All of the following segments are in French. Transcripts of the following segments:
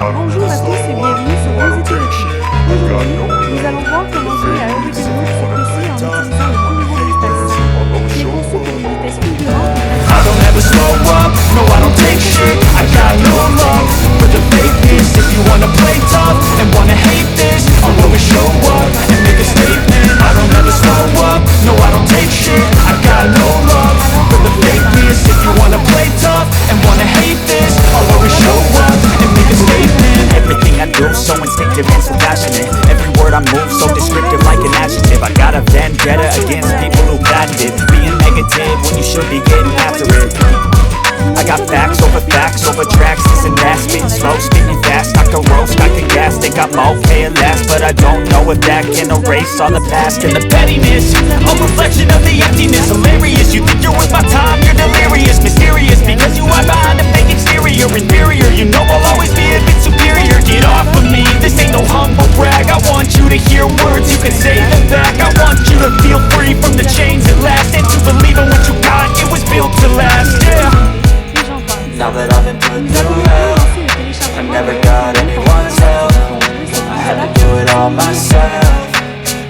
Bonjour à tous et bienvenue sur Musique Électrique. Aujourd'hui, nous allons voir comment jouer à Hurricane Loop sur PC en utilisant le tout nouveau Luxtax 5, qui est conçu pour une vitesse fulgurante. I don't ever slow up, no I don't take shit. I got no love for the fakeness. If you wanna play tough and wanna hate this, I'll always show up and make a statement. I don't ever slow up, no I don't take shit. I got no love for the fakeness. If you wanna play tough and wanna hate this, I'll always show up and make a statement. Everything I do so instinctive and so passionate. Every word I move so descriptive like an adjective. I got a vendetta against people who patented being negative when you should be getting after it. I got facts over tracks, this and that. Spitting slow, spitting fast, I can roast, I can gas. Think I'm okay at last, but I don't know if that can erase all the past. And the pettiness, a reflection of the emptiness. Hilarious, you think you're worth my time, you're delirious. Mysterious, because you hide behind a fake exterior. Inferior, you know I'll always be a bit superior. Get off of me, this ain't no humble brag. I want you to hear words, you can say them back. I want you to feel free from the chains at last, and to believe in what you got, it was built to last, yeah. Et j'en Now that parle. I've been put Nous allons through maintenant hell, lancer le I téléchargement never de got anyone's help. I had to do it all myself.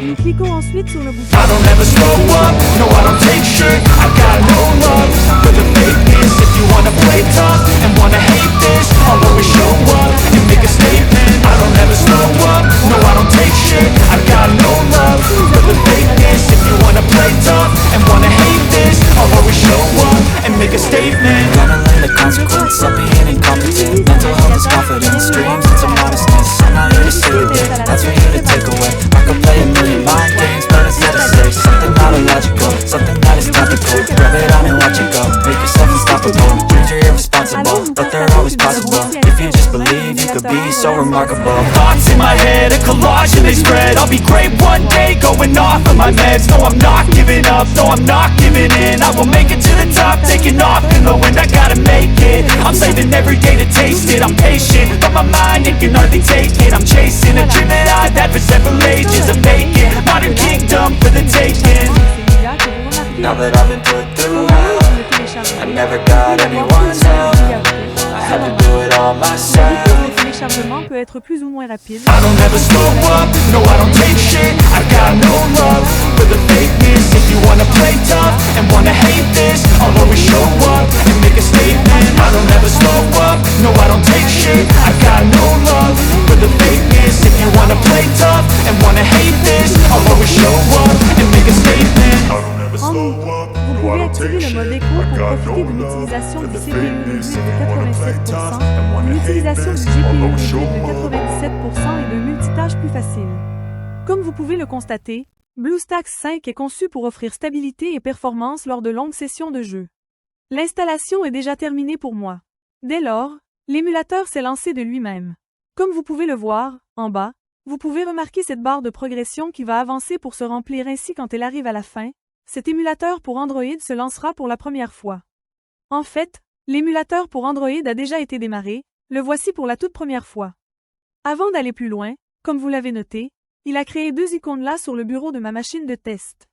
Nous cliquons ensuite sur le bouton. I don't ever slow up, no I don't take shit. I got no love for the fakeness. If you wanna play tough and wanna hate this, I'll always show up and make a statement. I don't ever slow up, no I don't take shit. I got no love for the fakeness. If you wanna play tough and wanna hate this, I'll always show up and make a statement. Gonna learn the consequence of being incompetent. Mental health is confidence, dreams and some honestness. I'm not here to save it, that's for you to take away. I could play a million mind games, but instead of say something not illogical, something that is topical. Rub it on and watch it go, make yourself unstoppable. Dreams are irresponsible, but they're always possible. If you just believe, you could be so remarkable. Thoughts in my head, a collage and they spread. I'll be great one day, going off of my meds. No, I'm not giving up, no, I'm not giving in. I will make it to the top, taking off in the wind. I gotta make it, I'm saving every day to taste it. I'm patient, but my mind, it can hardly take it. I'm chasing a dream that I've had for several ages. I'm making modern kingdom for the taking. Celui-là que vous remarquez Now that I've been put through hell, le téléchargement. I never got anyone's help. I had to do it all myself. Le téléchargement peut être plus ou moins rapide. I don't ever slow up, no I don't take shit. I got no love for the fakeness. If you wanna play tough and wanna hate this, I'll always show up and make a statement. I don't ever slow up, no I don't take shit. I got no love for the fakeness. If you wanna play tough and wanna hate this, I'll always show up and make a statement. En outre, vous pouvez activer le mode écho pour profiter d'une utilisation du CPU réduite de 87%, d'une utilisation du GPU réduite de 97% et d'un multitâche plus facile. Comme vous pouvez le constater, BlueStacks 5 est conçu pour offrir stabilité et performance lors de longues sessions de jeu. L'installation est déjà terminée pour moi. Dès lors, l'émulateur s'est lancé de lui-même. Comme vous pouvez le voir, en bas, vous pouvez remarquer cette barre de progression qui va avancer pour se remplir ainsi quand elle arrive à la fin. Cet émulateur pour Android se lancera pour la première fois. En fait, l'émulateur pour Android a déjà été démarré, le voici pour la toute première fois. Avant d'aller plus loin, comme vous l'avez noté, il a créé deux icônes là sur le bureau de ma machine de test.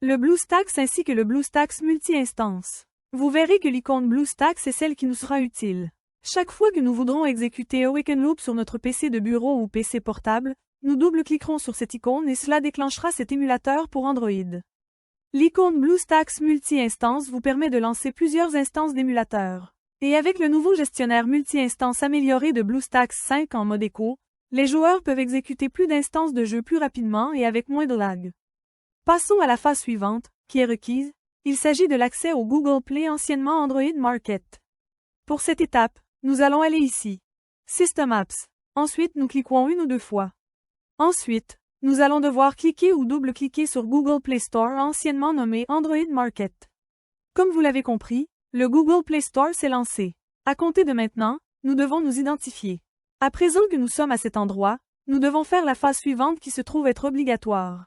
Le BlueStacks ainsi que le BlueStacks multi-instance. Vous verrez que l'icône BlueStacks est celle qui nous sera utile. Chaque fois que nous voudrons exécuter Hurricane Loop sur notre PC de bureau ou PC portable, nous double-cliquerons sur cette icône et cela déclenchera cet émulateur pour Android. L'icône BlueStacks multi-instance vous permet de lancer plusieurs instances d'émulateurs. Et avec le nouveau gestionnaire multi-instance amélioré de BlueStacks 5 en mode écho, les joueurs peuvent exécuter plus d'instances de jeu plus rapidement et avec moins de lag. Passons à la phase suivante, qui est requise. Il s'agit de l'accès au Google Play anciennement Android Market. Pour cette étape, nous allons aller ici. System Apps. Ensuite, nous cliquerons une ou deux fois. Ensuite, nous allons devoir cliquer ou double-cliquer sur Google Play Store anciennement nommé Android Market. Comme vous l'avez compris, le Google Play Store s'est lancé. À compter de maintenant, nous devons nous identifier. À présent que nous sommes à cet endroit, nous devons faire la phase suivante qui se trouve être obligatoire.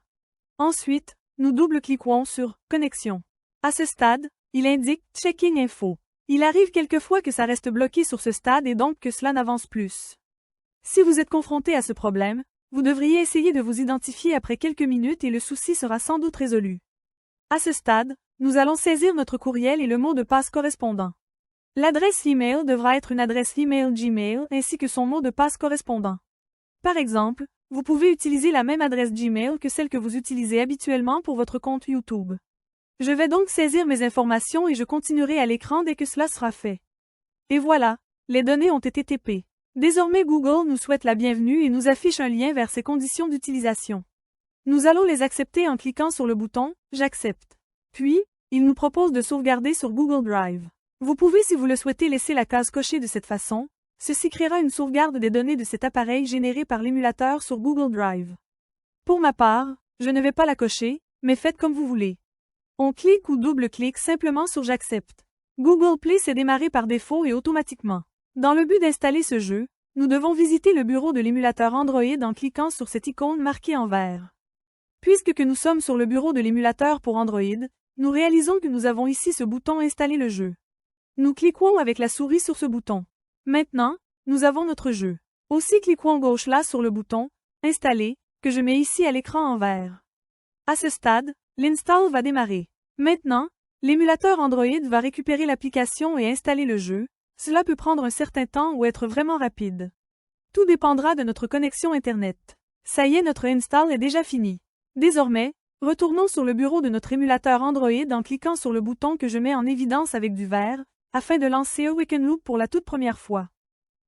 Ensuite, nous double-cliquerons sur Connexion. À ce stade, il indique Checking Info. Il arrive quelquefois que ça reste bloqué sur ce stade et donc que cela n'avance plus. Si vous êtes confronté à ce problème, vous devriez essayer de vous identifier après quelques minutes et le souci sera sans doute résolu. À ce stade, nous allons saisir notre courriel et le mot de passe correspondant. L'adresse email devra être une adresse email Gmail ainsi que son mot de passe correspondant. Par exemple, vous pouvez utiliser la même adresse Gmail que celle que vous utilisez habituellement pour votre compte YouTube. Je vais donc saisir mes informations et je continuerai à l'écran dès que cela sera fait. Et voilà, les données ont été TP. Désormais Google nous souhaite la bienvenue et nous affiche un lien vers ses conditions d'utilisation. Nous allons les accepter en cliquant sur le bouton « J'accepte ». Puis, il nous propose de sauvegarder sur Google Drive. Vous pouvez si vous le souhaitez laisser la case cochée de cette façon, ceci créera une sauvegarde des données de cet appareil générée par l'émulateur sur Google Drive. Pour ma part, je ne vais pas la cocher, mais faites comme vous voulez. On clique ou double-clique simplement sur « J'accepte ». Google Play s'est démarré par défaut et automatiquement. Dans le but d'installer ce jeu, nous devons visiter le bureau de l'émulateur Android en cliquant sur cette icône marquée en vert. Puisque nous sommes sur le bureau de l'émulateur pour Android, nous réalisons que nous avons ici ce bouton « Installer le jeu ». Nous cliquons avec la souris sur ce bouton. Maintenant, nous avons notre jeu. Aussi cliquons gauche là sur le bouton « Installer » que je mets ici à l'écran en vert. À ce stade, l'install va démarrer. Maintenant, l'émulateur Android va récupérer l'application et installer le jeu. Cela peut prendre un certain temps ou être vraiment rapide. Tout dépendra de notre connexion Internet. Ça y est, notre install est déjà fini. Désormais, retournons sur le bureau de notre émulateur Android en cliquant sur le bouton que je mets en évidence avec du vert, afin de lancer Awaken Loop pour la toute première fois.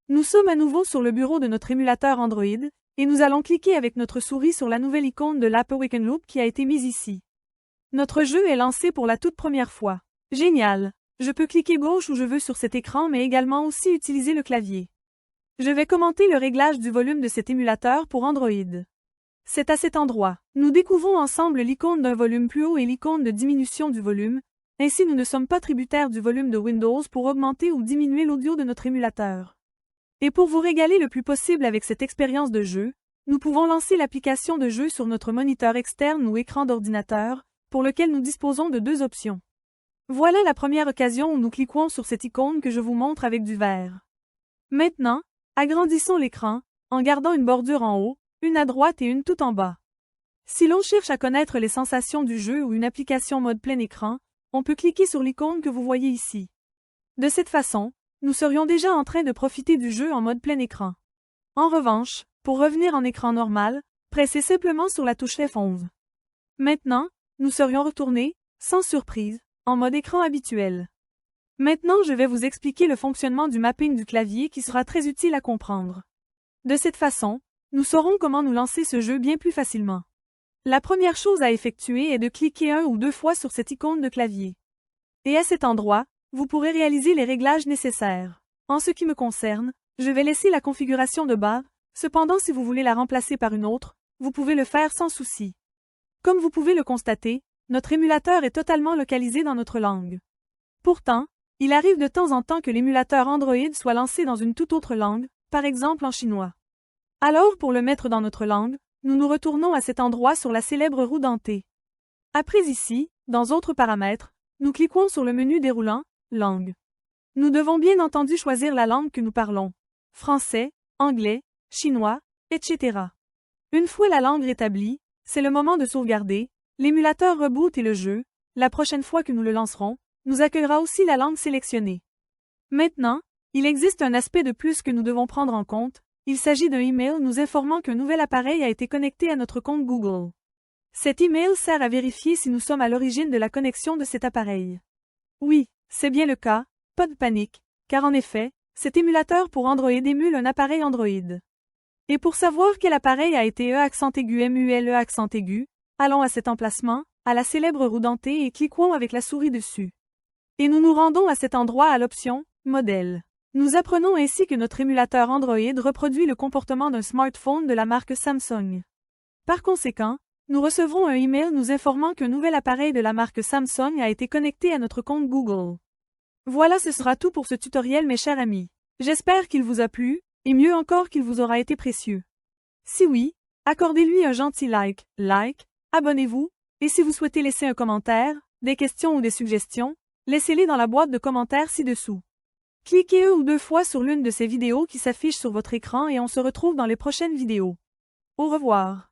Nous sommes à nouveau sur le bureau de notre émulateur Android, et nous allons cliquer avec notre souris sur la nouvelle icône de l'app Awaken Loop qui a été mise ici. Notre jeu est lancé pour la toute première fois. Génial! Je peux cliquer gauche où je veux sur cet écran mais également aussi utiliser le clavier. Je vais commenter le réglage du volume de cet émulateur pour Android. C'est à cet endroit. Nous découvrons ensemble l'icône d'un volume plus haut et l'icône de diminution du volume, ainsi nous ne sommes pas tributaires du volume de Windows pour augmenter ou diminuer l'audio de notre émulateur. Et pour vous régaler le plus possible avec cette expérience de jeu, nous pouvons lancer l'application de jeu sur notre moniteur externe ou écran d'ordinateur, pour lequel nous disposons de deux options. Voilà la première occasion où nous cliquons sur cette icône que je vous montre avec du vert. Maintenant, agrandissons l'écran, en gardant une bordure en haut, une à droite et une tout en bas. Si l'on cherche à connaître les sensations du jeu ou une application mode plein écran, on peut cliquer sur l'icône que vous voyez ici. De cette façon, nous serions déjà en train de profiter du jeu en mode plein écran. En revanche, pour revenir en écran normal, pressez simplement sur la touche F11. Maintenant, nous serions retournés, sans surprise, en mode écran habituel. Maintenant je vais vous expliquer le fonctionnement du mapping du clavier qui sera très utile à comprendre. De cette façon, nous saurons comment nous lancer ce jeu bien plus facilement. La première chose à effectuer est de cliquer un ou deux fois sur cette icône de clavier. Et à cet endroit, vous pourrez réaliser les réglages nécessaires. En ce qui me concerne, je vais laisser la configuration de base, cependant si vous voulez la remplacer par une autre, vous pouvez le faire sans souci. Comme vous pouvez le constater, notre émulateur est totalement localisé dans notre langue. Pourtant, il arrive de temps en temps que l'émulateur Android soit lancé dans une toute autre langue, par exemple en chinois. Alors pour le mettre dans notre langue, nous nous retournons à cet endroit sur la célèbre roue dentée. Après ici, dans Autres paramètres, nous cliquons sur le menu déroulant « Langue ». Nous devons bien entendu choisir la langue que nous parlons. Français, anglais, chinois, etc. Une fois la langue rétablie, c'est le moment de sauvegarder. L'émulateur reboot et le jeu, la prochaine fois que nous le lancerons, nous accueillera aussi la langue sélectionnée. Maintenant, il existe un aspect de plus que nous devons prendre en compte, il s'agit d'un email nous informant qu'un nouvel appareil a été connecté à notre compte Google. Cet email sert à vérifier si nous sommes à l'origine de la connexion de cet appareil. Oui, c'est bien le cas, pas de panique, car en effet, cet émulateur pour Android émule un appareil Android. Et pour savoir quel appareil a été MULE, allons à cet emplacement, à la célèbre roue dentée et cliquons avec la souris dessus. Et nous nous rendons à cet endroit à l'option « Modèle ». Nous apprenons ainsi que notre émulateur Android reproduit le comportement d'un smartphone de la marque Samsung. Par conséquent, nous recevrons un email nous informant qu'un nouvel appareil de la marque Samsung a été connecté à notre compte Google. Voilà, ce sera tout pour ce tutoriel mes chers amis. J'espère qu'il vous a plu, et mieux encore qu'il vous aura été précieux. Si oui, accordez-lui un gentil like, abonnez-vous, et si vous souhaitez laisser un commentaire, des questions ou des suggestions, laissez-les dans la boîte de commentaires ci-dessous. Cliquez une ou deux fois sur l'une de ces vidéos qui s'affichent sur votre écran et on se retrouve dans les prochaines vidéos. Au revoir.